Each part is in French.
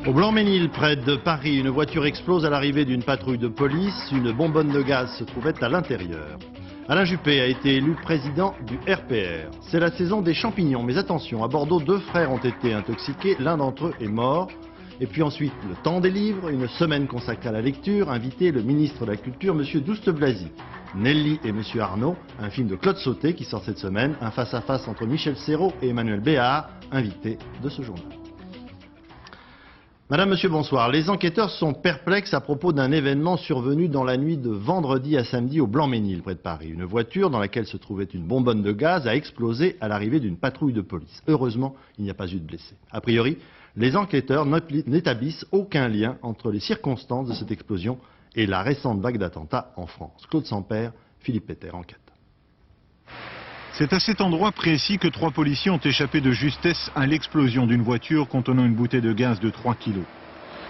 Au Blanc-Ménil, près de Paris, une voiture explose à l'arrivée d'une patrouille de police. Une bonbonne de gaz se trouvait à l'intérieur. Alain Juppé a été élu président du RPR. C'est la saison des champignons, mais attention, à Bordeaux, 2 frères ont été intoxiqués, l'un d'entre eux est mort. Et puis ensuite, le temps des livres, une semaine consacrée à la lecture, invité le ministre de la Culture, M. Douste-Blazy. Nelly et M. Arnaud, un film de Claude Sauté qui sort cette semaine, un face-à-face entre Michel Serrault et Emmanuel Béard, invité de ce journal. Madame, Monsieur, bonsoir. Les enquêteurs sont perplexes à propos d'un événement survenu dans la nuit de vendredi à samedi au Blanc-Ménil, près de Paris. Une voiture dans laquelle se trouvait une bonbonne de gaz a explosé à l'arrivée d'une patrouille de police. Heureusement, il n'y a pas eu de blessés. A priori, les enquêteurs n'établissent aucun lien entre les circonstances de cette explosion et la récente vague d'attentats en France. Claude Sampère, Philippe Péter, enquête. C'est à cet endroit précis que 3 policiers ont échappé de justesse à l'explosion d'une voiture contenant une bouteille de gaz de 3 kilos.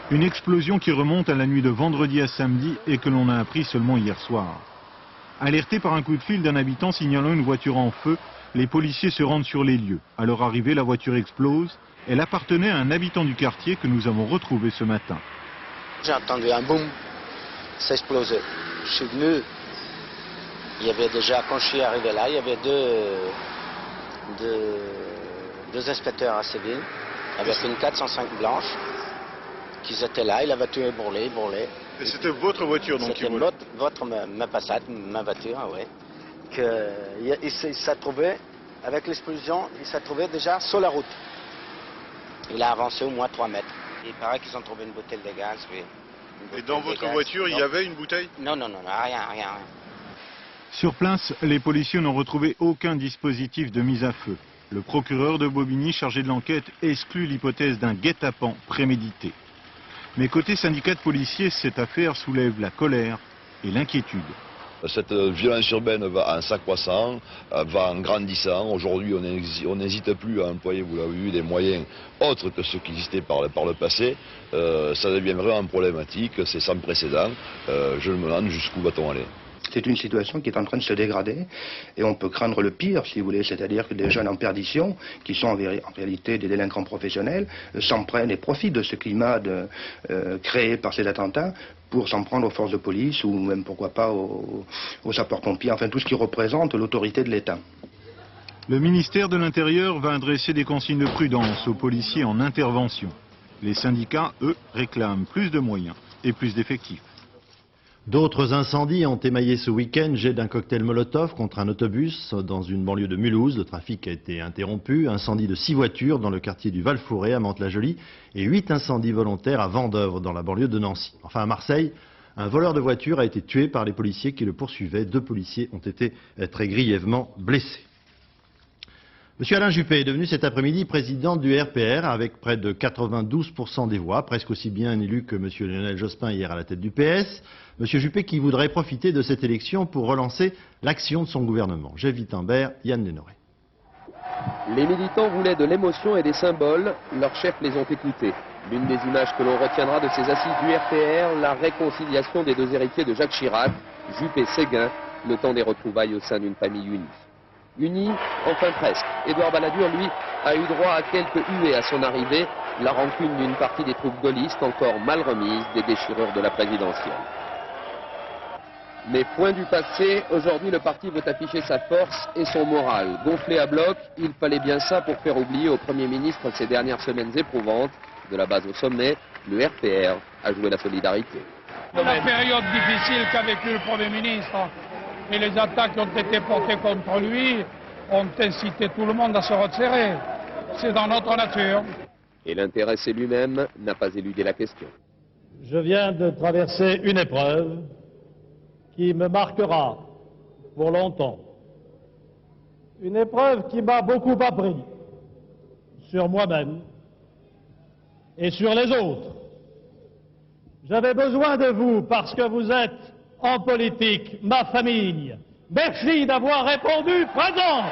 Une explosion qui remonte à la nuit de vendredi à samedi et que l'on a appris seulement hier soir. Alertés par un coup de fil d'un habitant signalant une voiture en feu, les policiers se rendent sur les lieux. À leur arrivée, la voiture explose. Elle appartenait à un habitant du quartier que nous avons retrouvé ce matin. J'ai entendu un boum, ça explosait. Je suis venu. Il y avait déjà, quand je suis arrivé là, il y avait deux inspecteurs à civil avec une 405 blanche qui étaient là, et la voiture brûlait. Et c'était votre voiture donc qui brûlait? C'était ma Passat, ma voiture, oui. Il s'est trouvé, avec l'explosion, il s'est trouvé déjà sur la route. Il a avancé au moins 3 mètres. Il paraît qu'ils ont trouvé une bouteille de gaz, oui. Et dans votre voiture, il y avait une bouteille? Non, rien. Sur place, les policiers n'ont retrouvé aucun dispositif de mise à feu. Le procureur de Bobigny, chargé de l'enquête, exclut l'hypothèse d'un guet-apens prémédité. Mais côté syndicat de policiers, cette affaire soulève la colère et l'inquiétude. Cette violence urbaine va en s'accroissant, va en grandissant. Aujourd'hui, on n'hésite plus à employer, vous l'avez vu, des moyens autres que ceux qui existaient par le passé. Ça devient vraiment problématique, c'est sans précédent. Je me demande jusqu'où va-t-on aller. C'est une situation qui est en train de se dégrader et on peut craindre le pire, si vous voulez, c'est-à-dire que des jeunes en perdition, qui sont en réalité des délinquants professionnels, s'en prennent et profitent de ce climat créé par ces attentats pour s'en prendre aux forces de police ou même, pourquoi pas, aux sapeurs-pompiers, enfin tout ce qui représente l'autorité de l'État. Le ministère de l'Intérieur va adresser des consignes de prudence aux policiers en intervention. Les syndicats, eux, réclament plus de moyens et plus d'effectifs. D'autres incendies ont émaillé ce week-end, jet d'un cocktail Molotov contre un autobus dans une banlieue de Mulhouse. Le trafic a été interrompu. Incendie de 6 voitures dans le quartier du Val-Fouré à Mantes-la-Jolie et 8 incendies volontaires à Vendeuvre dans la banlieue de Nancy. Enfin à Marseille, un voleur de voiture a été tué par les policiers qui le poursuivaient. 2 policiers ont été très grièvement blessés. Monsieur Alain Juppé est devenu cet après-midi président du RPR avec près de 92% des voix, presque aussi bien élu que monsieur Lionel Jospin hier à la tête du PS. Monsieur Juppé qui voudrait profiter de cette élection pour relancer l'action de son gouvernement. Jeff Wittenberg, Yann Lénoré. Les militants voulaient de l'émotion et des symboles, leurs chefs les ont écoutés. L'une des images que l'on retiendra de ces assises du RPR, la réconciliation des 2 héritiers de Jacques Chirac, Juppé-Séguin, le temps des retrouvailles au sein d'une famille unie. Unis, enfin presque. Édouard Balladur, lui, a eu droit à quelques huées à son arrivée, la rancune d'une partie des troupes gaullistes encore mal remises des déchirures de la présidentielle. Mais point du passé, aujourd'hui le parti veut afficher sa force et son moral. Gonflé à bloc, il fallait bien ça pour faire oublier au Premier ministre ces dernières semaines éprouvantes. De la base au sommet, le RPR a joué la solidarité. La période difficile qu'a vécu le Premier ministre et les attaques qui ont été portées contre lui ont incité tout le monde à se resserrer. C'est dans notre nature. Et l'intéressé lui-même n'a pas éludé la question. Je viens de traverser une épreuve qui me marquera pour longtemps. Une épreuve qui m'a beaucoup appris sur moi-même et sur les autres. J'avais besoin de vous parce que vous êtes en politique, ma famille. Merci d'avoir répondu présent.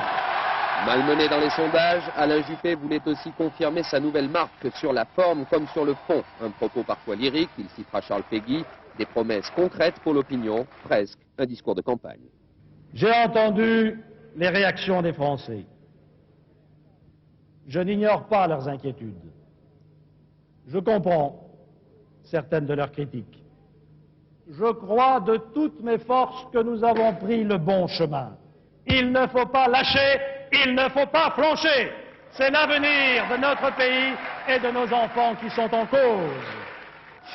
Malmené dans les sondages, Alain Juppé voulait aussi confirmer sa nouvelle marque sur la forme comme sur le fond. Un propos parfois lyrique, il citera Charles Péguy, des promesses concrètes pour l'opinion, presque un discours de campagne. J'ai entendu les réactions des Français. Je n'ignore pas leurs inquiétudes. Je comprends certaines de leurs critiques. Je crois de toutes mes forces que nous avons pris le bon chemin. Il ne faut pas lâcher, il ne faut pas flancher. C'est l'avenir de notre pays et de nos enfants qui sont en cause.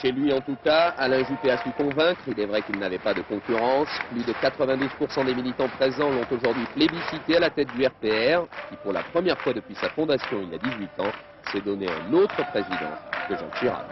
Chez lui en tout cas, Alain Juppé a su convaincre. Il est vrai qu'il n'avait pas de concurrence. Plus de 92% des militants présents l'ont aujourd'hui plébiscité à la tête du RPR, qui pour la première fois depuis sa fondation il y a 18 ans, s'est donné un autre président que Jacques Chirac.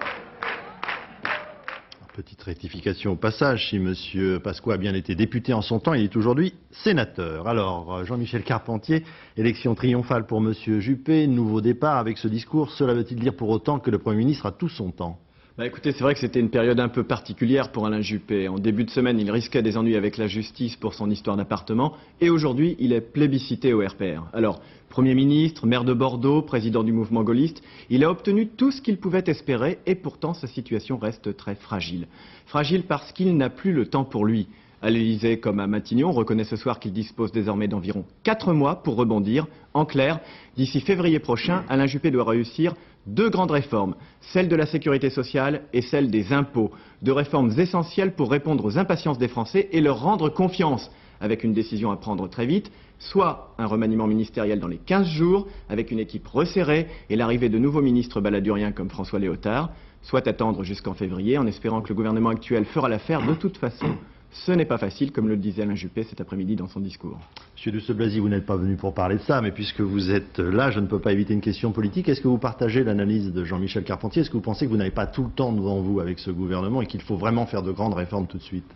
Petite rectification au passage, si M. Pasqua a bien été député en son temps, il est aujourd'hui sénateur. Alors, Jean-Michel Carpentier, élection triomphale pour M. Juppé, nouveau départ avec ce discours, cela veut-il dire pour autant que le Premier ministre a tout son temps ? Écoutez, c'est vrai que c'était une période un peu particulière pour Alain Juppé. En début de semaine, il risquait des ennuis avec la justice pour son histoire d'appartement. Et aujourd'hui, il est plébiscité au RPR. Alors, Premier ministre, maire de Bordeaux, président du mouvement gaulliste, il a obtenu tout ce qu'il pouvait espérer. Et pourtant, sa situation reste très fragile. Fragile parce qu'il n'a plus le temps pour lui. À l'Élysée comme à Matignon, on reconnaît ce soir qu'il dispose désormais d'environ 4 mois pour rebondir. En clair, d'ici février prochain, Alain Juppé doit réussir 2 grandes réformes, celle de la sécurité sociale et celle des impôts. 2 réformes essentielles pour répondre aux impatiences des Français et leur rendre confiance, avec une décision à prendre très vite, soit un remaniement ministériel dans les 15 jours, avec une équipe resserrée et l'arrivée de nouveaux ministres baladuriens comme François Léotard, soit attendre jusqu'en février en espérant que le gouvernement actuel fera l'affaire de toute façon. Ce n'est pas facile, comme le disait Alain Juppé cet après-midi dans son discours. Monsieur Douste-Blazy, vous n'êtes pas venu pour parler de ça, mais puisque vous êtes là, je ne peux pas éviter une question politique. Est-ce que vous partagez l'analyse de Jean-Michel Carpentier? Est-ce que vous pensez que vous n'avez pas tout le temps devant vous avec ce gouvernement et qu'il faut vraiment faire de grandes réformes tout de suite?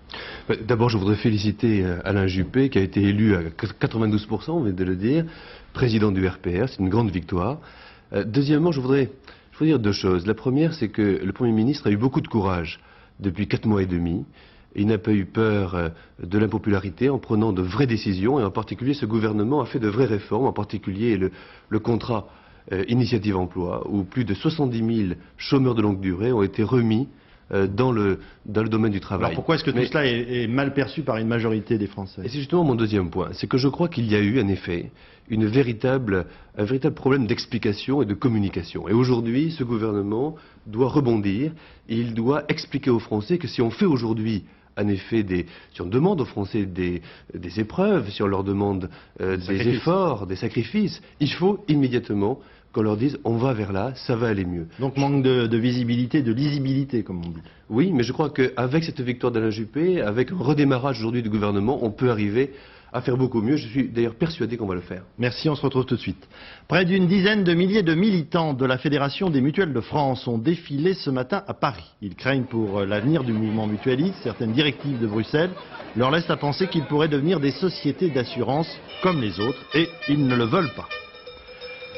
D'abord, je voudrais féliciter Alain Juppé, qui a été élu à 92%, on vient de le dire, président du RPR. C'est une grande victoire. Deuxièmement, je voudrais dire 2 choses. La première, c'est que le Premier ministre a eu beaucoup de courage depuis 4 mois et demi. Il n'a pas eu peur de l'impopularité en prenant de vraies décisions, et en particulier ce gouvernement a fait de vraies réformes, en particulier le contrat initiative emploi, où plus de 70 000 chômeurs de longue durée ont été remis dans le domaine du travail. Alors pourquoi est-ce que tout cela est mal perçu par une majorité des Français? Et c'est justement mon deuxième point, c'est que je crois qu'il y a eu en effet un véritable problème d'explication et de communication. Et aujourd'hui, ce gouvernement doit rebondir, et il doit expliquer aux Français que si on fait aujourd'hui en effet, si on demande aux Français des épreuves, si on leur demande des efforts, des sacrifices, il faut immédiatement qu'on leur dise on va vers là, ça va aller mieux. Donc manque de visibilité, de lisibilité, comme on dit. Oui, mais je crois qu'avec cette victoire d'Alain Juppé, avec un redémarrage aujourd'hui du gouvernement, on peut arriver à faire beaucoup mieux. Je suis d'ailleurs persuadé qu'on va le faire. Merci, on se retrouve tout de suite. Près d'une dizaine de milliers de militants de la Fédération des mutuelles de France ont défilé ce matin à Paris. Ils craignent pour l'avenir du mouvement mutualiste. Certaines directives de Bruxelles leur laissent à penser qu'ils pourraient devenir des sociétés d'assurance comme les autres, et ils ne le veulent pas.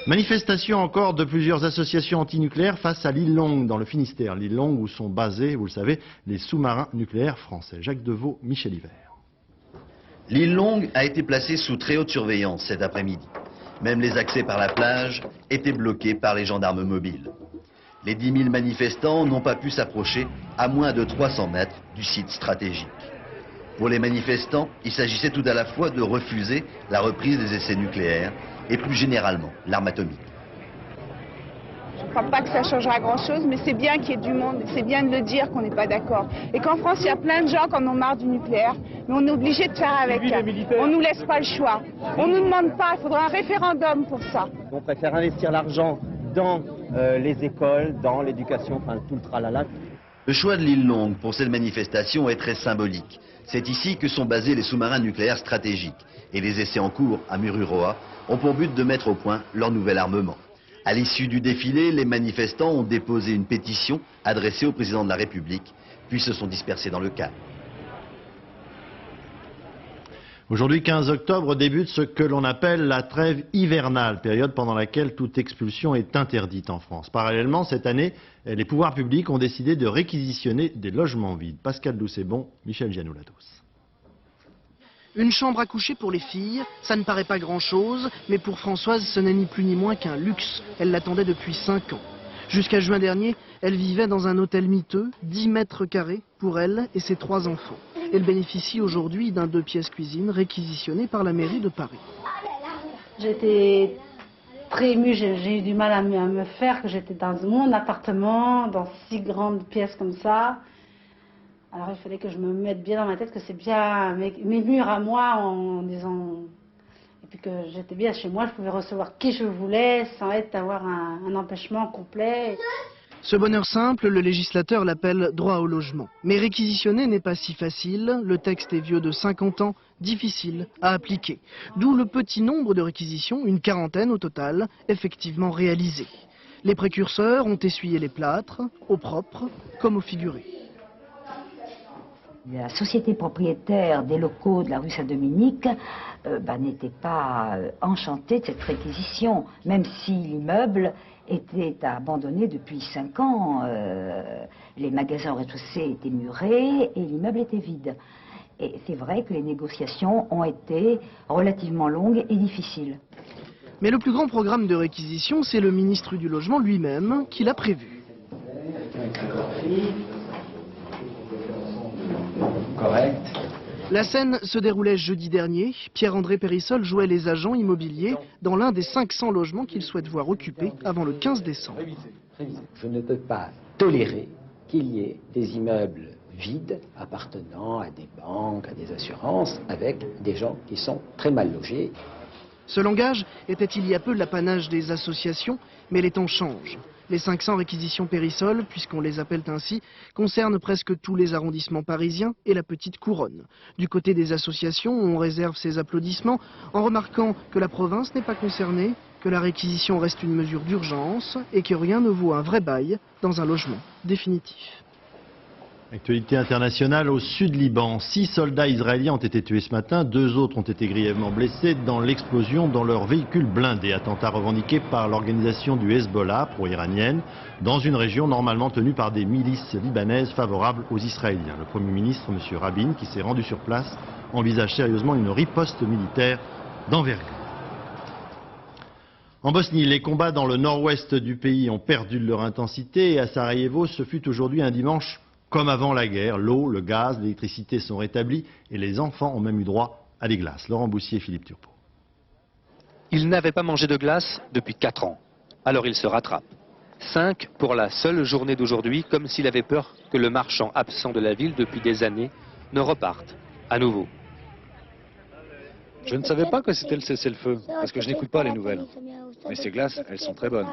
Manifestation encore de plusieurs associations antinucléaires face à l'île Longue dans le Finistère. L'île Longue où sont basés, vous le savez, les sous-marins nucléaires français. Jacques Deveau, Michel Hiver. L'île Longue a été placée sous très haute surveillance cet après-midi. Même les accès par la plage étaient bloqués par les gendarmes mobiles. Les 10 000 manifestants n'ont pas pu s'approcher à moins de 300 mètres du site stratégique. Pour les manifestants, il s'agissait tout à la fois de refuser la reprise des essais nucléaires et plus généralement l'arme atomique. Je ne crois pas que ça changera grand-chose, mais c'est bien qu'il y ait du monde, c'est bien de le dire qu'on n'est pas d'accord. Et qu'en France, il y a plein de gens qui en ont marre du nucléaire, mais on est obligé de faire avec. On ne nous laisse pas le choix. On ne nous demande pas, il faudra un référendum pour ça. On préfère investir l'argent dans les écoles, dans l'éducation, enfin tout le tralala. Le choix de l'île Longue pour cette manifestation est très symbolique. C'est ici que sont basés les sous-marins nucléaires stratégiques. Et les essais en cours à Mururoa ont pour but de mettre au point leur nouvel armement. À l'issue du défilé, les manifestants ont déposé une pétition adressée au président de la République, puis se sont dispersés dans le calme. Aujourd'hui, 15 octobre, débute ce que l'on appelle la trêve hivernale, période pendant laquelle toute expulsion est interdite en France. Parallèlement, cette année, les pouvoirs publics ont décidé de réquisitionner des logements vides. Pascal Doucet-Bon, Michel Gianoulatos. Une chambre à coucher pour les filles, ça ne paraît pas grand-chose, mais pour Françoise, ce n'est ni plus ni moins qu'un luxe. Elle l'attendait depuis 5 ans. Jusqu'à juin dernier, elle vivait dans un hôtel miteux, 10 mètres carrés, pour elle et ses 3 enfants. Elle bénéficie aujourd'hui d'un 2 pièces cuisine réquisitionné par la mairie de Paris. J'étais très émue, j'ai eu du mal à me faire que j'étais dans mon appartement, dans 6 grandes pièces comme ça. Alors il fallait que je me mette bien dans ma tête que c'est bien mes murs à moi en disant... Et puis que j'étais bien chez moi, je pouvais recevoir qui je voulais sans avoir un empêchement complet. Ce bonheur simple, le législateur l'appelle droit au logement. Mais réquisitionner n'est pas si facile, le texte est vieux de 50 ans, difficile à appliquer. D'où le petit nombre de réquisitions, une quarantaine au total, effectivement réalisées. Les précurseurs ont essuyé les plâtres, au propre comme au figuré. La société propriétaire des locaux de la rue Saint-Dominique n'était pas enchantée de cette réquisition, même si l'immeuble était abandonné depuis 5 ans. Les magasins au rez-de-chaussée étaient murés et l'immeuble était vide. Et c'est vrai que les négociations ont été relativement longues et difficiles. Mais le plus grand programme de réquisition, c'est le ministre du Logement lui-même qui l'a prévu. Correct. La scène se déroulait jeudi dernier. Pierre-André Périssol jouait les agents immobiliers dans l'un des 500 logements qu'il souhaite voir occupés avant le 15 décembre. Je ne peux pas tolérer qu'il y ait des immeubles vides appartenant à des banques, à des assurances, avec des gens qui sont très mal logés. Ce langage était il y a peu l'apanage des associations, mais les temps changent. Les 500 réquisitions Périssol, puisqu'on les appelle ainsi, concernent presque tous les arrondissements parisiens et la petite couronne. Du côté des associations, on réserve ses applaudissements en remarquant que la province n'est pas concernée, que la réquisition reste une mesure d'urgence et que rien ne vaut un vrai bail dans un logement définitif. Actualité internationale au sud-Liban. 6 soldats israéliens ont été tués ce matin, 2 autres ont été grièvement blessés dans l'explosion dans leur véhicule blindé. Attentat revendiqué par l'organisation du Hezbollah, pro-iranienne, dans une région normalement tenue par des milices libanaises favorables aux Israéliens. Le Premier ministre, M. Rabin, qui s'est rendu sur place, envisage sérieusement une riposte militaire d'envergure. En Bosnie, les combats dans le nord-ouest du pays ont perdu de leur intensité et à Sarajevo, ce fut aujourd'hui un dimanche comme avant la guerre. L'eau, le gaz, l'électricité sont rétablis et les enfants ont même eu droit à des glaces. Laurent Boussier et Philippe Turpot. Il n'avait pas mangé de glace depuis 4 ans. Alors il se rattrape. 5 pour la seule journée d'aujourd'hui, comme s'il avait peur que le marchand absent de la ville depuis des années ne reparte à nouveau. Je ne savais pas que c'était le cessez-le-feu, parce que je n'écoute pas les nouvelles. Mais ces glaces, elles sont très bonnes.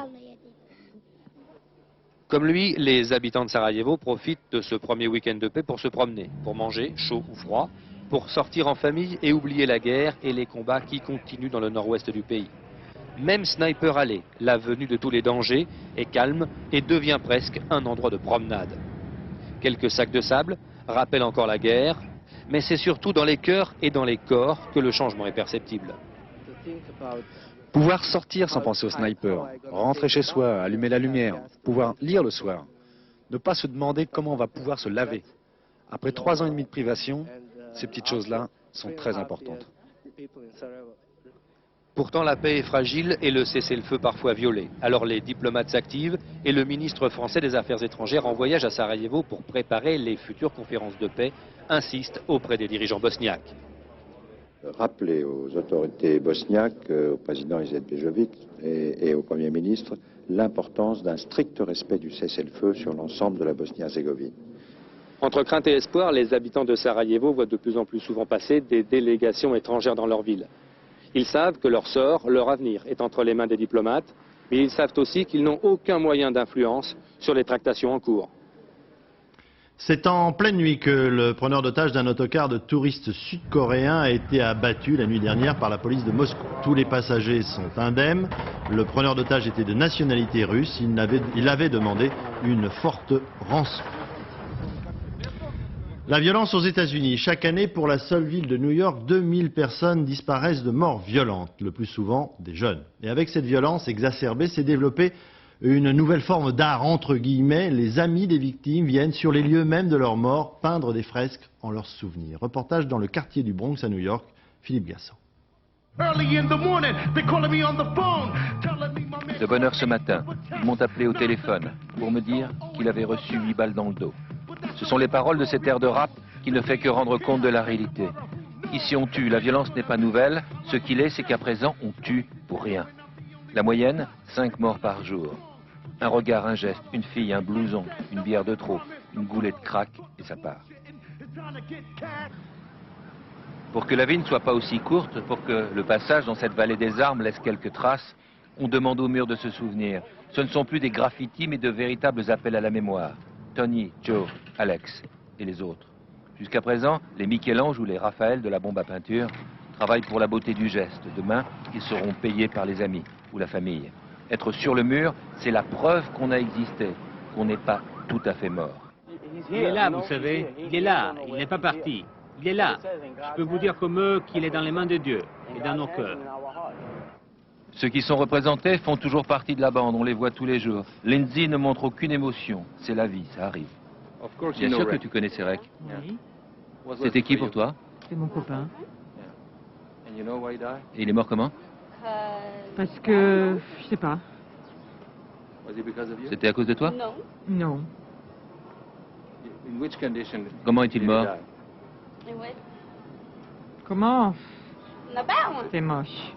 Comme lui, les habitants de Sarajevo profitent de ce premier week-end de paix pour se promener, pour manger, chaud ou froid, pour sortir en famille et oublier la guerre et les combats qui continuent dans le nord-ouest du pays. Même Sniper Alley, l'avenue de tous les dangers, est calme et devient presque un endroit de promenade. Quelques sacs de sable rappellent encore la guerre, mais c'est surtout dans les cœurs et dans les corps que le changement est perceptible. Pouvoir sortir sans penser au sniper, rentrer chez soi, allumer la lumière, pouvoir lire le soir, ne pas se demander comment on va pouvoir se laver. Après 3 ans et demi de privation, ces petites choses-là sont très importantes. Pourtant, la paix est fragile et le cessez-le-feu parfois violé. Alors les diplomates s'activent et le ministre français des Affaires étrangères en voyage à Sarajevo pour préparer les futures conférences de paix, insiste auprès des dirigeants bosniaques. Rappeler aux autorités bosniaques, au président Izetbegovic et au Premier ministre, l'importance d'un strict respect du cessez-le-feu sur l'ensemble de la Bosnie-Herzégovine. Entre crainte et espoir, les habitants de Sarajevo voient de plus en plus souvent passer des délégations étrangères dans leur ville. Ils savent que leur sort, leur avenir est entre les mains des diplomates, mais ils savent aussi qu'ils n'ont aucun moyen d'influence sur les tractations en cours. C'est en pleine nuit que le preneur d'otage d'un autocar de touristes sud-coréens a été abattu la nuit dernière par la police de Moscou. Tous les passagers sont indemnes. Le preneur d'otage était de nationalité russe. Il avait demandé une forte rançon. La violence aux États-Unis. Chaque année, pour la seule ville de New York, 2000 personnes disparaissent de morts violentes, le plus souvent des jeunes. Et avec cette violence exacerbée, s'est développée une nouvelle forme d'art, entre guillemets. Les amis des victimes viennent sur les lieux mêmes de leur mort peindre des fresques en leur souvenir. Reportage dans le quartier du Bronx à New York, Philippe Gasson. De bonne heure ce matin, ils m'ont appelé au téléphone pour me dire qu'il avait reçu 8 balles dans le dos. Ce sont les paroles de cet air de rap qui ne fait que rendre compte de la réalité. Ici on tue, la violence n'est pas nouvelle. Ce qu'il est, c'est qu'à présent on tue pour rien. La moyenne, 5 morts par jour. Un regard, un geste, une fille, un blouson, une bière de trop, une goulée de crack et ça part. Pour que la vie ne soit pas aussi courte, pour que le passage dans cette vallée des armes laisse quelques traces, on demande aux murs de se souvenir. Ce ne sont plus des graffitis, mais de véritables appels à la mémoire. Tony, Joe, Alex et les autres. Jusqu'à présent, les Michel-Ange ou les Raphaël de la bombe à peinture travaillent pour la beauté du geste. Demain, ils seront payés par les amis ou la famille. Être sur le mur, c'est la preuve qu'on a existé, qu'on n'est pas tout à fait mort. Il est là, vous savez, il est là, il n'est pas parti. Il est là. Je peux vous dire comme eux qu'il est dans les mains de Dieu et dans nos cœurs. Ceux qui sont représentés font toujours partie de la bande, on les voit tous les jours. Lindsay ne montre aucune émotion, c'est la vie, ça arrive. Bien sûr que tu connais Serek. Oui. C'était qui pour toi? C'est mon copain. Et il est mort comment? Parce que, je sais pas. C'était à cause de toi? Non. Non. Comment est-il mort? Comment? C'est moche.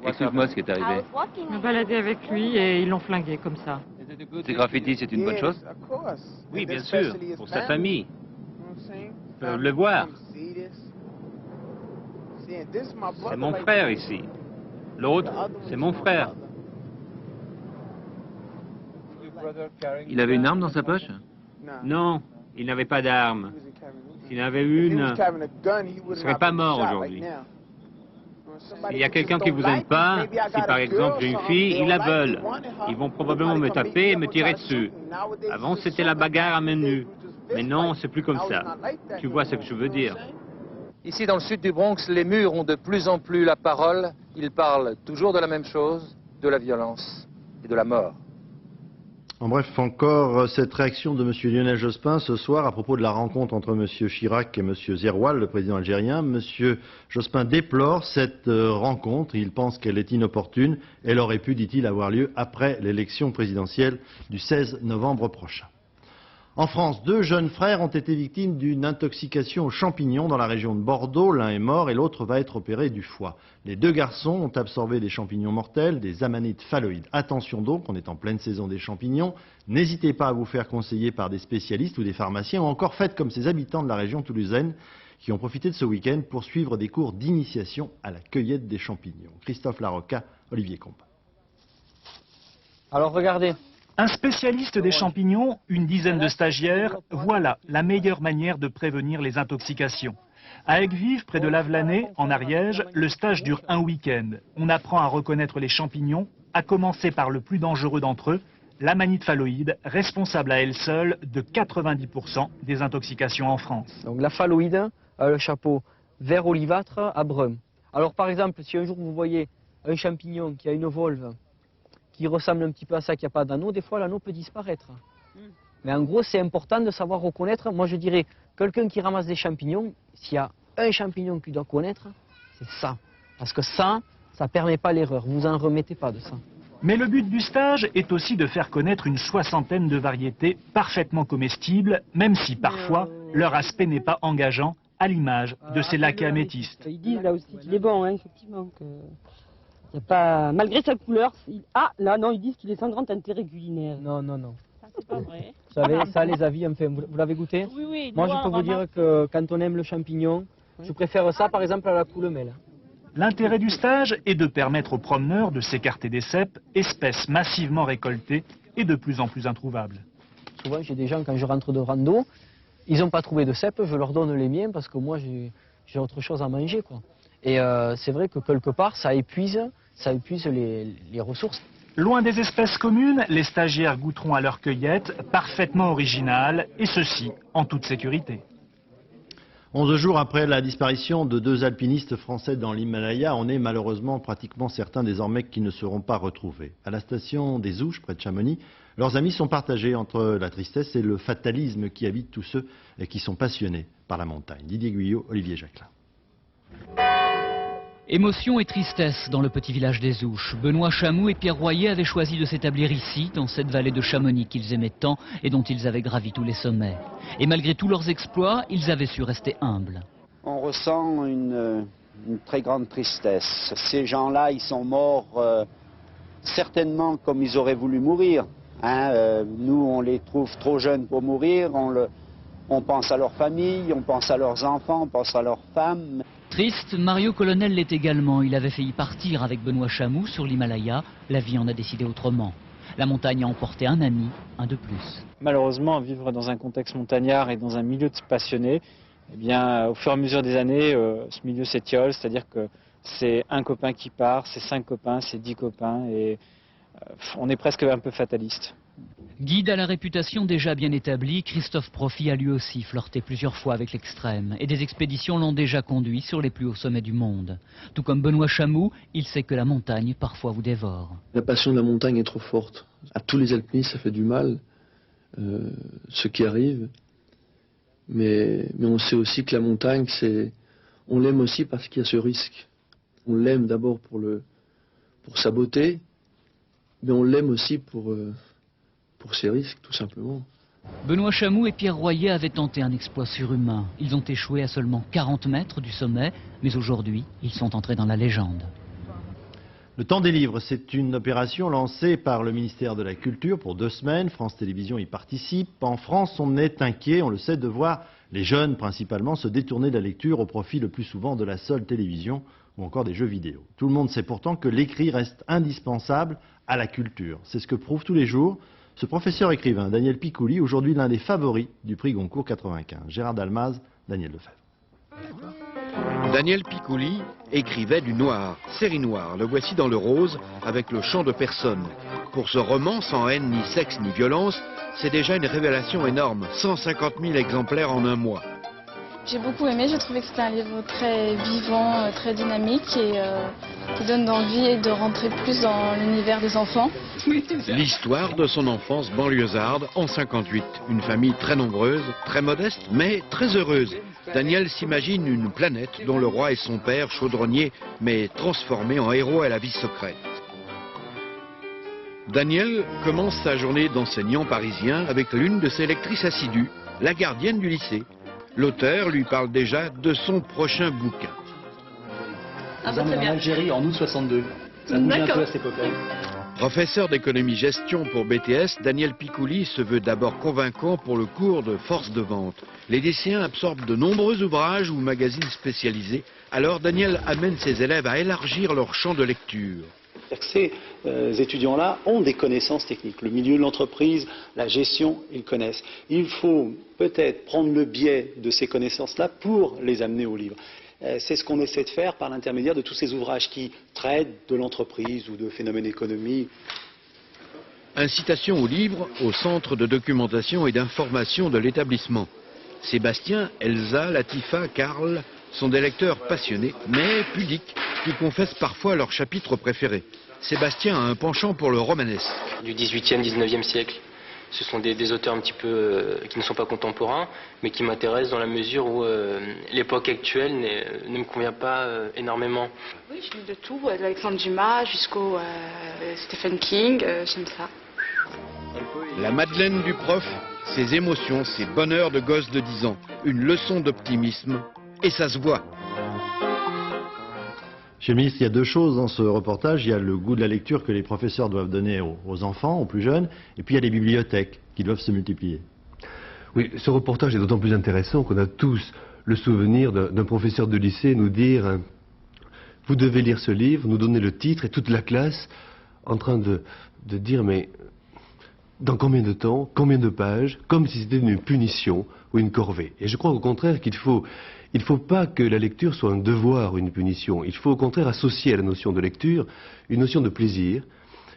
Explique-moi ce qui est arrivé. Je me baladais avec lui et ils l'ont flingué comme ça. Ces graffitis, c'est une bonne chose? Oui, bien sûr, pour sa famille. Ils peuvent le voir. C'est mon frère ici. L'autre, c'est mon frère. Il avait une arme dans sa poche? Non, il n'avait pas d'arme. S'il en avait une, il ne serait pas mort aujourd'hui. S'il y a quelqu'un qui ne vous aime pas, si par exemple j'ai une fille, ils la veulent. Ils vont probablement me taper et me tirer dessus. Avant, c'était la bagarre à main nue. Mais non, c'est plus comme ça. Tu vois ce que je veux dire. Ici, dans le sud du Bronx, les murs ont de plus en plus la parole. Ils parlent toujours de la même chose, de la violence et de la mort. En bref, encore cette réaction de M. Lionel Jospin ce soir à propos de la rencontre entre M. Chirac et M. Zeroual, le président algérien. M. Jospin déplore cette rencontre. Il pense qu'elle est inopportune. Elle aurait pu, dit-il, avoir lieu après l'élection présidentielle du 16 novembre prochain. En France, 2 jeunes frères ont été victimes d'une intoxication aux champignons dans la région de Bordeaux. L'un est mort et l'autre va être opéré du foie. Les 2 garçons ont absorbé des champignons mortels, des amanites phalloïdes. Attention donc, on est en pleine saison des champignons. N'hésitez pas à vous faire conseiller par des spécialistes ou des pharmaciens, ou encore faites comme ces habitants de la région toulousaine qui ont profité de ce week-end pour suivre des cours d'initiation à la cueillette des champignons. Christophe Larocca, Olivier Combe. Alors regardez. Un spécialiste des champignons, une dizaine de stagiaires, voilà la meilleure manière de prévenir les intoxications. À Aigues-Vives, près de Lavelanet, en Ariège, le stage dure un week-end. On apprend à reconnaître les champignons, à commencer par le plus dangereux d'entre eux, l'amanite phalloïde, responsable à elle seule de 90% des intoxications en France. Donc la phalloïde a le chapeau vert olivâtre à brun. Alors par exemple, si un jour vous voyez un champignon qui a une volve qui ressemble un petit peu à ça, qui n'a pas d'anneau, des fois l'anneau peut disparaître. Mais en gros, c'est important de savoir reconnaître. Moi, je dirais, quelqu'un qui ramasse des champignons, s'il y a un champignon qu'il doit connaître, c'est ça. Parce que ça ne permet pas l'erreur. Vous en remettez pas de ça. Mais le but du stage est aussi de faire connaître une 60aine de variétés parfaitement comestibles, même si parfois leur aspect n'est pas engageant, à l'image de ces laquais améthystes. Ils disent là aussi qu'il est bon, hein, effectivement. Y a pas... Malgré sa couleur, ah là non, ils disent qu'il est sans grand intérêt culinaire. Non, non, non. Ça, c'est pas vrai. Vous savez, ça les avis, enfin, vous l'avez goûté? Oui, oui. Moi, je peux vous dire que quand on aime le champignon, je préfère ça par exemple à la coule-mêle. L'intérêt du stage est de permettre aux promeneurs de s'écarter des cèpes, espèces massivement récoltées et de plus en plus introuvables. Souvent, j'ai des gens, quand je rentre de rando, ils n'ont pas trouvé de cèpes, je leur donne les miens parce que moi, j'ai autre chose à manger, quoi. Et c'est vrai que quelque part, ça épuise les ressources. Loin des espèces communes, les stagiaires goûteront à leur cueillette, parfaitement originale, et ceci en toute sécurité. 11 jours après la disparition de 2 alpinistes français dans l'Himalaya, on est malheureusement pratiquement certain désormais qu'ils ne seront pas retrouvés. À la station des Ouches, près de Chamonix, leurs amis sont partagés entre la tristesse et le fatalisme qui habitent tous ceux qui sont passionnés par la montagne. Didier Guyot, Olivier Jacquelin. Émotion et tristesse dans le petit village des Ouches. Benoît Chamou et Pierre Royer avaient choisi de s'établir ici, dans cette vallée de Chamonix qu'ils aimaient tant et dont ils avaient gravi tous les sommets. Et malgré tous leurs exploits, ils avaient su rester humbles. On ressent une très grande tristesse. Ces gens-là, ils sont morts certainement comme ils auraient voulu mourir. Nous, on les trouve trop jeunes pour mourir, on pense à leur famille, on pense à leurs enfants, on pense à leurs femmes. Triste, Mario Colonel l'est également. Il avait failli partir avec Benoît Chamou sur l'Himalaya. La vie en a décidé autrement. La montagne a emporté un ami, un de plus. Malheureusement, vivre dans un contexte montagnard et dans un milieu de passionnés, eh bien, au fur et à mesure des années, ce milieu s'étiole, c'est-à-dire que c'est un copain qui part, c'est 5 copains, c'est 10 copains, et on est presque un peu fataliste. Guide à la réputation déjà bien établie, Christophe Profit a lui aussi flirté plusieurs fois avec l'extrême, et des expéditions l'ont déjà conduit sur les plus hauts sommets du monde. Tout comme Benoît Chamou, il sait que la montagne parfois vous dévore. La passion de la montagne est trop forte. À tous les alpinistes, ça fait du mal, ce qui arrive. Mais on sait aussi que la montagne, on l'aime aussi parce qu'il y a ce risque. On l'aime d'abord pour sa beauté, mais on l'aime aussi pour ses risques, tout simplement. Benoît Chamou et Pierre Royer avaient tenté un exploit surhumain. Ils ont échoué à seulement 40 mètres du sommet, mais aujourd'hui, ils sont entrés dans la légende. Le temps des livres, c'est une opération lancée par le ministère de la Culture pour 2 semaines. France Télévisions y participe. En France, on est inquiet, on le sait, de voir les jeunes principalement se détourner de la lecture au profit le plus souvent de la seule télévision ou encore des jeux vidéo. Tout le monde sait pourtant que l'écrit reste indispensable à la culture. C'est ce que prouve tous les jours ce professeur écrivain, Daniel Picouli, aujourd'hui l'un des favoris du prix Goncourt 95. Gérard Dalmaz, Daniel Lefebvre. Daniel Picouli écrivait du noir, série noire. Le voici dans le rose avec Le chant de personne. Pour ce roman sans haine, ni sexe, ni violence, c'est déjà une révélation énorme. 150 000 exemplaires en un mois. J'ai beaucoup aimé, j'ai trouvé que c'était un livre très vivant, très dynamique et qui donne envie de rentrer plus dans l'univers des enfants. L'histoire de son enfance banlieusarde en 58. Une famille très nombreuse, très modeste, mais très heureuse. Daniel s'imagine une planète dont le roi est son père, chaudronnier, mais transformé en héros à la vie secrète. Daniel commence sa journée d'enseignant parisien avec l'une de ses lectrices assidues, la gardienne du lycée. L'auteur lui parle déjà de son prochain bouquin. Nous sommes en Algérie en août 62. Ça bouge un peu à cette époque-là. Professeur d'économie-gestion pour BTS, Daniel Picouli se veut d'abord convaincant pour le cours de force de vente. Les lycéens absorbent de nombreux ouvrages ou magazines spécialisés. Alors Daniel amène ses élèves à élargir leur champ de lecture. Ces étudiants-là ont des connaissances techniques. Le milieu de l'entreprise, la gestion, ils connaissent. Il faut peut-être prendre le biais de ces connaissances-là pour les amener au livre. C'est ce qu'on essaie de faire par l'intermédiaire de tous ces ouvrages qui traitent de l'entreprise ou de phénomènes économiques. Incitation au livre au centre de documentation et d'information de l'établissement. Sébastien, Elsa, Latifa, Karl sont des lecteurs passionnés, mais pudiques, qui confessent parfois leur chapitre préféré. Sébastien a un penchant pour le romanesque. Du 18e, 19e siècle. Ce sont des auteurs un petit peu qui ne sont pas contemporains, mais qui m'intéressent dans la mesure où l'époque actuelle ne me convient pas énormément. Oui, je lis de tout, d'Alexandre Dumas jusqu'au Stephen King, j'aime ça. La Madeleine du prof, ses émotions, ses bonheurs de gosse de 10 ans. Une leçon d'optimisme, et ça se voit. Monsieur le ministre, il y a 2 choses dans ce reportage. Il y a le goût de la lecture que les professeurs doivent donner aux enfants, aux plus jeunes, et puis il y a les bibliothèques qui doivent se multiplier. Oui, ce reportage est d'autant plus intéressant qu'on a tous le souvenir d'un professeur de lycée nous dire « Vous devez lire ce livre », nous donner le titre, et toute la classe en train de dire « Mais dans combien de temps, combien de pages ?» comme si c'était une punition ou une corvée. Et je crois au contraire qu'il ne faut pas que la lecture soit un devoir ou une punition. Il faut au contraire associer à la notion de lecture une notion de plaisir,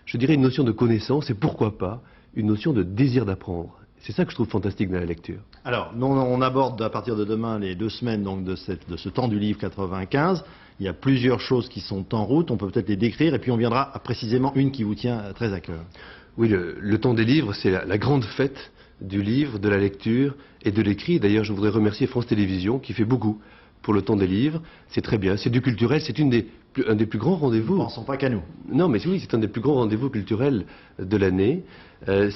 je dirais une notion de connaissance et pourquoi pas une notion de désir d'apprendre. C'est ça que je trouve fantastique dans la lecture. Alors, on aborde à partir de demain les 2 semaines donc, de ce temps du livre 95. Il y a plusieurs choses qui sont en route, on peut peut-être les décrire et puis on viendra à précisément une qui vous tient très à cœur. Oui, le temps des livres, c'est la grande fête du livre, de la lecture et de l'écrit. D'ailleurs, je voudrais remercier France Télévisions qui fait beaucoup pour le temps des livres. C'est très bien, c'est du culturel, c'est un des plus grands rendez-vous. Nous ne pensons pas qu'à nous. Non, mais oui, c'est un des plus grands rendez-vous culturels de l'année.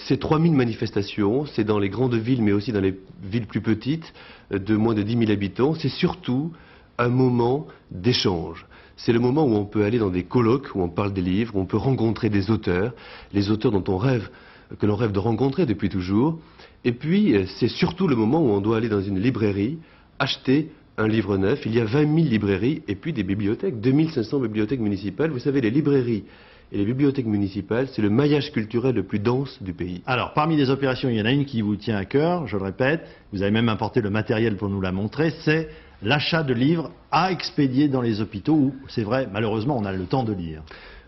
C'est 3000 manifestations, c'est dans les grandes villes, mais aussi dans les villes plus petites, de moins de 10 000 habitants. C'est surtout un moment d'échange. c'est le moment où on peut aller dans des colloques, où on parle des livres, où on peut rencontrer des auteurs, les auteurs dont on rêve, que l'on rêve de rencontrer depuis toujours. Et puis, c'est surtout le moment où on doit aller dans une librairie, acheter un livre neuf. Il y a 20 000 librairies et puis des bibliothèques, 2500 bibliothèques municipales. Vous savez, les librairies et les bibliothèques municipales, c'est le maillage culturel le plus dense du pays. Alors, parmi les opérations, il y en a une qui vous tient à cœur, je le répète, vous avez même apporté le matériel pour nous la montrer, c'est l'achat de livres à expédier dans les hôpitaux où, c'est vrai, malheureusement, on a le temps de lire.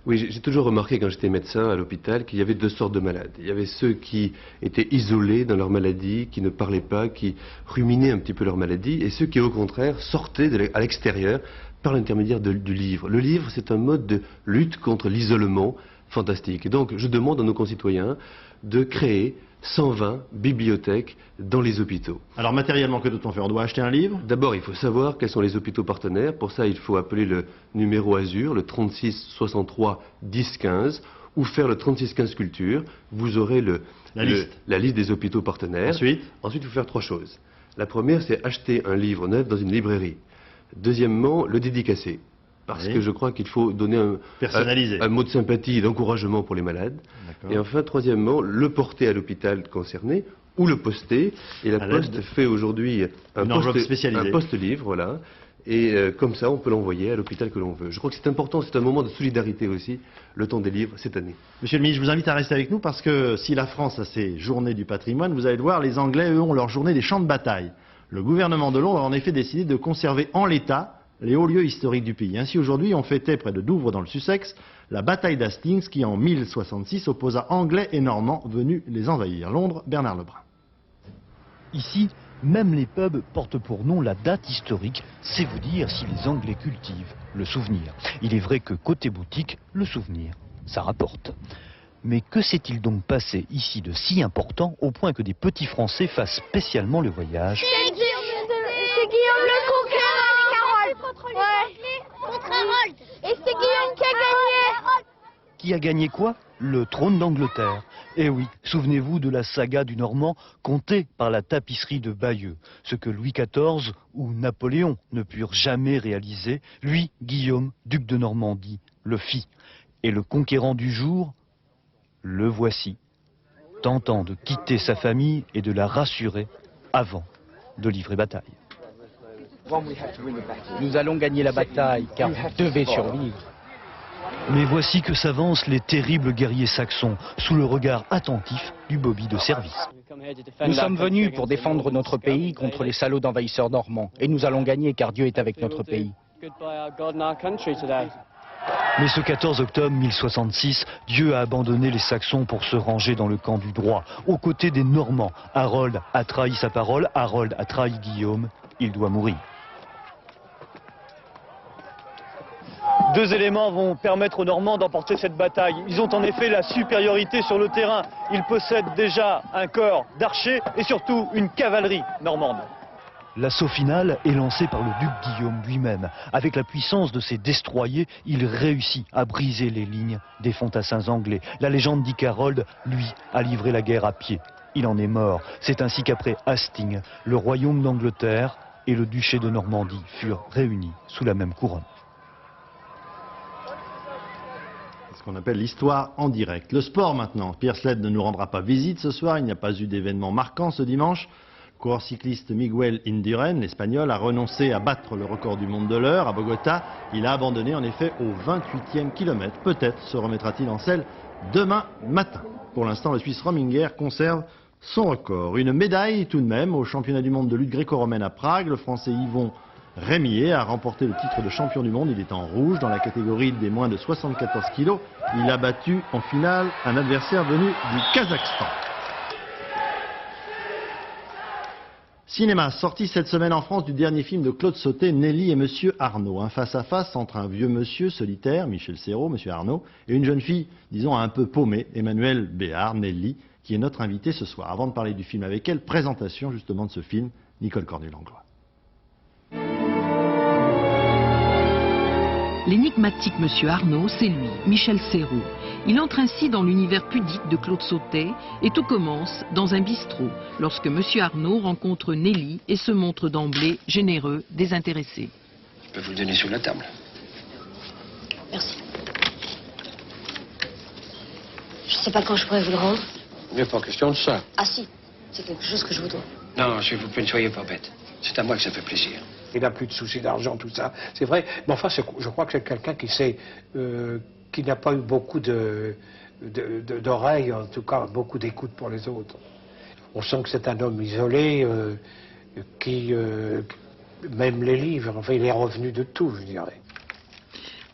Oui, j'ai toujours remarqué quand j'étais médecin à l'hôpital qu'il y avait deux sortes de malades. Il y avait ceux qui étaient isolés dans leur maladie, qui ne parlaient pas, qui ruminaient un petit peu leur maladie, et ceux qui, au contraire, sortaient à l'extérieur par l'intermédiaire du livre. Le livre, c'est un mode de lutte contre l'isolement fantastique. Et donc, je demande à nos concitoyens de créer 120 bibliothèques dans les hôpitaux. Alors matériellement, que doit-on faire? On doit acheter un livre? D'abord, il faut savoir quels sont les hôpitaux partenaires. Pour ça, il faut appeler le numéro Azur, le 36 63 10 15, ou faire le 36 15 Culture. Vous aurez la liste des hôpitaux partenaires. Ensuite, il faut faire trois choses. La première, c'est acheter un livre neuf dans une librairie. Deuxièmement, le dédicacer. Parce que je crois qu'il faut donner un mot de sympathie et d'encouragement pour les malades. Et enfin, troisièmement, le porter à l'hôpital concerné ou le poster. Et la Poste fait aujourd'hui un poste-livre, voilà. Et comme ça, on peut l'envoyer à l'hôpital que l'on veut. Je crois que c'est important, c'est un moment de solidarité aussi, le temps des livres cette année. Monsieur le ministre, je vous invite à rester avec nous parce que si la France a ses journées du patrimoine, vous allez le voir, les Anglais, eux, ont leur journée des champs de bataille. Le gouvernement de Londres a en effet décidé de conserver en l'état les hauts lieux historiques du pays. Ainsi, aujourd'hui, on fêtait près de Douvres, dans le Sussex, la bataille d'Hastings qui, en 1066, opposa Anglais et Normands venus les envahir. Londres, Bernard Lebrun. Ici, même les pubs portent pour nom la date historique. C'est vous dire si les Anglais cultivent le souvenir. Il est vrai que côté boutique, le souvenir, ça rapporte. Mais que s'est-il donc passé ici de si important au point que des petits Français fassent spécialement le voyage? C'est Guillaume le Conquérant contre les Anglais, contre Harold. Et c'est Guillaume qui a gagné. Qui a gagné quoi? Le trône d'Angleterre. Eh oui, souvenez-vous de la saga du Normand contée par la tapisserie de Bayeux. Ce que Louis XIV ou Napoléon ne purent jamais réaliser, lui, Guillaume, duc de Normandie, le fit. Et le conquérant du jour, le voici, tentant de quitter sa famille et de la rassurer avant de livrer bataille. Nous allons gagner la bataille, car vous devez survivre. Mais voici que s'avancent les terribles guerriers saxons, sous le regard attentif du bobby de service. Nous sommes venus pour défendre notre pays contre les salauds d'envahisseurs normands. Et nous allons gagner, car Dieu est avec notre pays. Mais ce 14 octobre 1066, Dieu a abandonné les Saxons pour se ranger dans le camp du droit, aux côtés des Normands. Harold a trahi sa parole, Harold a trahi Guillaume, il doit mourir. Deux éléments vont permettre aux Normands d'emporter cette bataille. Ils ont en effet la supériorité sur le terrain. Ils possèdent déjà un corps d'archers et surtout une cavalerie normande. L'assaut final est lancé par le duc Guillaume lui-même. Avec la puissance de ses destroyers, il réussit à briser les lignes des fantassins anglais. La légende dit qu'Harold, lui, a livré la guerre à pied. Il en est mort. C'est ainsi qu'après Hastings, le royaume d'Angleterre et le duché de Normandie furent réunis sous la même couronne. C'est ce qu'on appelle l'histoire en direct. Le sport maintenant. Pierre Sled ne nous rendra pas visite ce soir. Il n'y a pas eu d'événement marquant ce dimanche. Le coureur cycliste Miguel Indurain, l'Espagnol, a renoncé à battre le record du monde de l'heure à Bogota. Il a abandonné en effet au 28e kilomètre. Peut-être se remettra-t-il en selle demain matin. Pour l'instant, le Suisse Rominger conserve son record. Une médaille tout de même au championnat du monde de lutte gréco-romaine à Prague. Le Français Yvon Rémier a remporté le titre de champion du monde. Il est en rouge dans la catégorie des moins de 74 kilos. Il a battu en finale un adversaire venu du Kazakhstan. Cinéma, sorti cette semaine en France du dernier film de Claude Sautet, Nelly et Monsieur Arnaud. Un face-à-face entre un vieux monsieur solitaire, Michel Serrault, Monsieur Arnaud, et une jeune fille, disons un peu paumée, Emmanuelle Béard, Nelly, qui est notre invitée ce soir. Avant de parler du film avec elle, présentation justement de ce film, Nicole Cornu-Langlois. L'énigmatique Monsieur Arnaud, c'est lui, Michel Serrault. Il entre ainsi dans l'univers pudique de Claude Sautet et tout commence dans un bistrot, lorsque Monsieur Arnaud rencontre Nelly et se montre d'emblée généreux, désintéressé. Je peux vous le donner sur la table. sais pas quand je pourrais vous le rendre? Il n'est pas question de ça. Ah si, c'est quelque chose que je vous dois. Non, s'il vous plaît, ne soyez pas bête. C'est à moi que ça fait plaisir. Il n'a plus de soucis d'argent, tout ça. C'est vrai. Mais enfin, je crois que c'est quelqu'un qui sait, qui n'a pas eu beaucoup d'oreilles, en tout cas, beaucoup d'écoute pour les autres. On sent que c'est un homme isolé, qui, même les livres, enfin, il est revenu de tout, je dirais.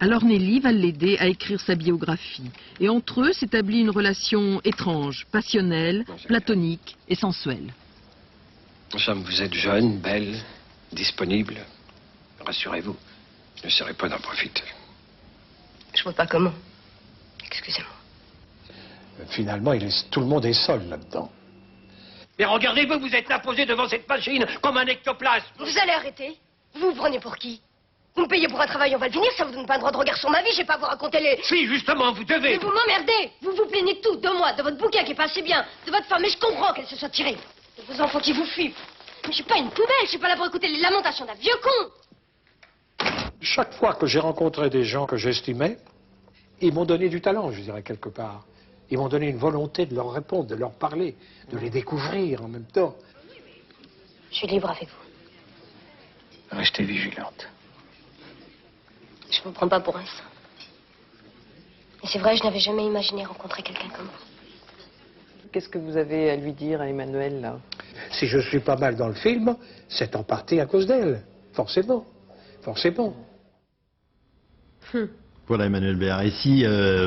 Alors Nelly va l'aider à écrire sa biographie. Et entre eux s'établit une relation étrange, passionnelle, platonique et sensuelle. Somme, vous êtes jeune, belle, disponible. Rassurez-vous, je n'essaierai pas d'en profiter. Je vois pas comment. Excusez-moi. Finalement, tout le monde est seul là-dedans. Mais regardez-vous, vous êtes là posé devant cette machine comme un ectoplasme. Vous allez arrêter? Vous vous prenez pour qui? Vous me payez pour un travail, on va le finir, ça vous donne pas le droit de regard sur ma vie, j'ai pas à vous raconter les... Si, justement, vous devez. Mais vous m'emmerdez. Vous vous plaignez de tout, de moi, de votre bouquin qui est pas assez bien, de votre femme, mais je comprends qu'elle se soit tirée. De vos enfants qui vous fuient. Mais je suis pas une poubelle, je suis pas là pour écouter les lamentations d'un vieux con. Chaque fois que j'ai rencontré des gens que j'estimais, ils m'ont donné du talent, je dirais, quelque part. Ils m'ont donné une volonté de leur répondre, de leur parler, de les découvrir en même temps. Je suis libre avec vous. Restez vigilante. Je vous prends pas pour un saint. Et c'est vrai, je n'avais jamais imaginé rencontrer quelqu'un comme vous. Qu'est-ce que vous avez à lui dire à Emmanuel, là? Si je suis pas mal dans le film, c'est en partie à cause d'elle. Forcément. Forcément. Voilà Emmanuel Béard. Et si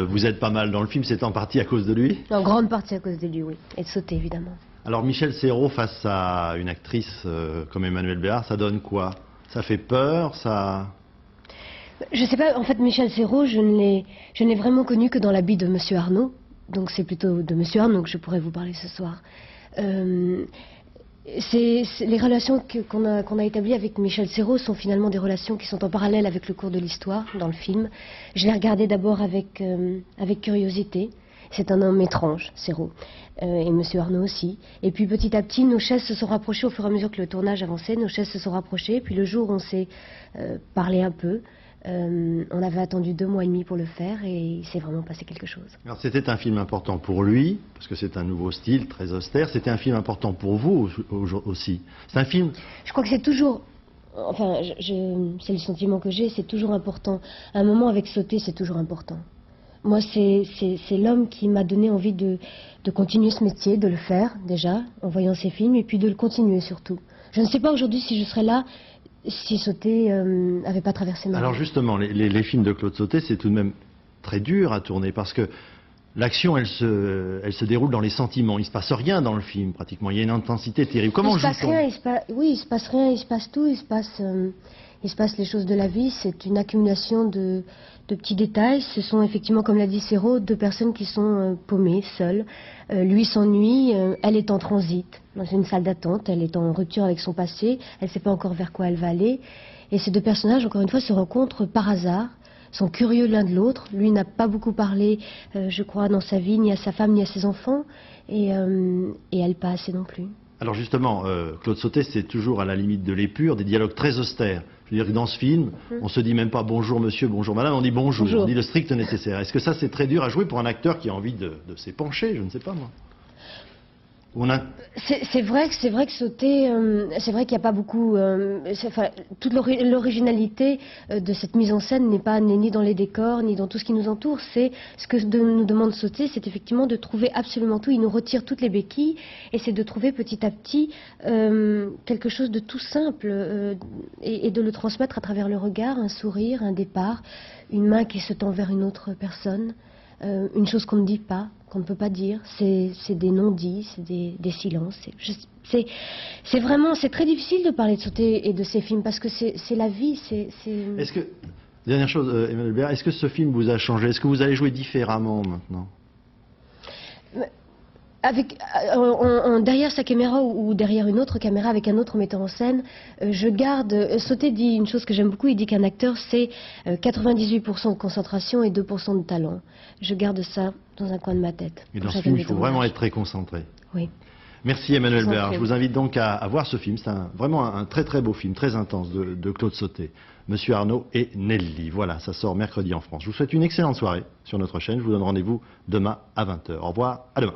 vous êtes pas mal dans le film, c'est en partie à cause de lui? En grande partie à cause de lui, oui. Et de sauter, évidemment. Alors Michel Serrault face à une actrice comme Emmanuel Béard, ça donne quoi? Ça fait peur, ça... Je sais pas, en fait, Michel Serrault, je ne l'ai vraiment connu que dans l'habit de Monsieur Arnaud. Donc c'est plutôt de Monsieur Arnaud que je pourrais vous parler ce soir. Les relations qu'on a établies avec Michel Serrault sont finalement des relations qui sont en parallèle avec le cours de l'histoire dans le film. Je l'ai regardé d'abord avec curiosité. C'est un homme étrange, Serrault, et Monsieur Arnaud aussi. Et puis petit à petit, nos chaises se sont rapprochées au fur et à mesure que le tournage avançait. Nos chaises se sont rapprochées. Puis le jour où on s'est parlé un peu, on avait attendu 2 mois et demi pour le faire et il s'est vraiment passé quelque chose. Alors c'était un film important pour lui, parce que c'est un nouveau style, très austère. C'était un film important pour vous aussi. C'est un film... Je crois que c'est toujours... Enfin, c'est le sentiment que j'ai, c'est toujours important. À un moment avec Sauter, c'est toujours important. Moi, c'est l'homme qui m'a donné envie de continuer ce métier, de le faire déjà, en voyant ces films, et puis de le continuer surtout. Je ne sais pas aujourd'hui si je serais là si Sauter n'avait pas traversé ma vie. Alors justement, les films de Claude Sautet, c'est tout de même très dur à tourner, parce que l'action, elle se déroule dans les sentiments. Il ne se passe rien dans le film, pratiquement. Il y a une intensité terrible. Comment joue-t-on? Oui, il se passe rien, il se passe tout, il se passe les choses de la vie. C'est une accumulation de petits détails. Ce sont effectivement, comme l'a dit Serrault, 2 personnes qui sont paumées, seules. Lui s'ennuie, elle est en transit, dans une salle d'attente. Elle est en rupture avec son passé. Elle ne sait pas encore vers quoi elle va aller. Et ces 2 personnages, encore une fois, se rencontrent par hasard, sont curieux l'un de l'autre. Lui n'a pas beaucoup parlé, je crois, dans sa vie, ni à sa femme, ni à ses enfants. Et elle pas assez non plus. Alors justement, Claude Sautet, c'est toujours à la limite de l'épure, des dialogues très austères. Je veux dire que dans ce film, on se dit même pas bonjour monsieur, bonjour madame, on dit bonjour. On dit le strict nécessaire. Est-ce que ça c'est très dur à jouer pour un acteur qui a envie de s'épancher? Je ne sais pas moi. C'est vrai que Sauter, c'est vrai qu'il n'y a pas beaucoup... toute l'originalité de cette mise en scène n'est ni dans les décors, ni dans tout ce qui nous entoure. C'est ce que nous demande Sauter, c'est effectivement de trouver absolument tout. Il nous retire toutes les béquilles, et c'est de trouver petit à petit quelque chose de tout simple, et de le transmettre à travers le regard, un sourire, un départ, une main qui se tend vers une autre personne, une chose qu'on ne dit pas, qu'on ne peut pas dire, c'est des non-dits, c'est des silences. C'est vraiment, c'est très difficile de parler de Sauter et de ces films, parce que c'est la vie, Est-ce que, dernière chose, Emmanuel Béard, est-ce que ce film vous a changé? Est-ce que vous allez jouer différemment maintenant? Derrière sa caméra ou derrière une autre caméra avec un autre metteur en scène, je garde... Sauter dit une chose que j'aime beaucoup, il dit qu'un acteur c'est 98% de concentration et 2% de talent. Je garde ça dans un coin de ma tête. Et dans ce film, il faut vraiment être très concentré. Oui. Merci Emmanuel Je vous en Béard. prie. Je vous invite donc à voir ce film. C'est vraiment un très très beau film, très intense de Claude Sautet. Monsieur Arnaud et Nelly. Voilà, ça sort mercredi en France. Je vous souhaite une excellente soirée sur notre chaîne. Je vous donne rendez-vous demain à 20h. Au revoir, à demain.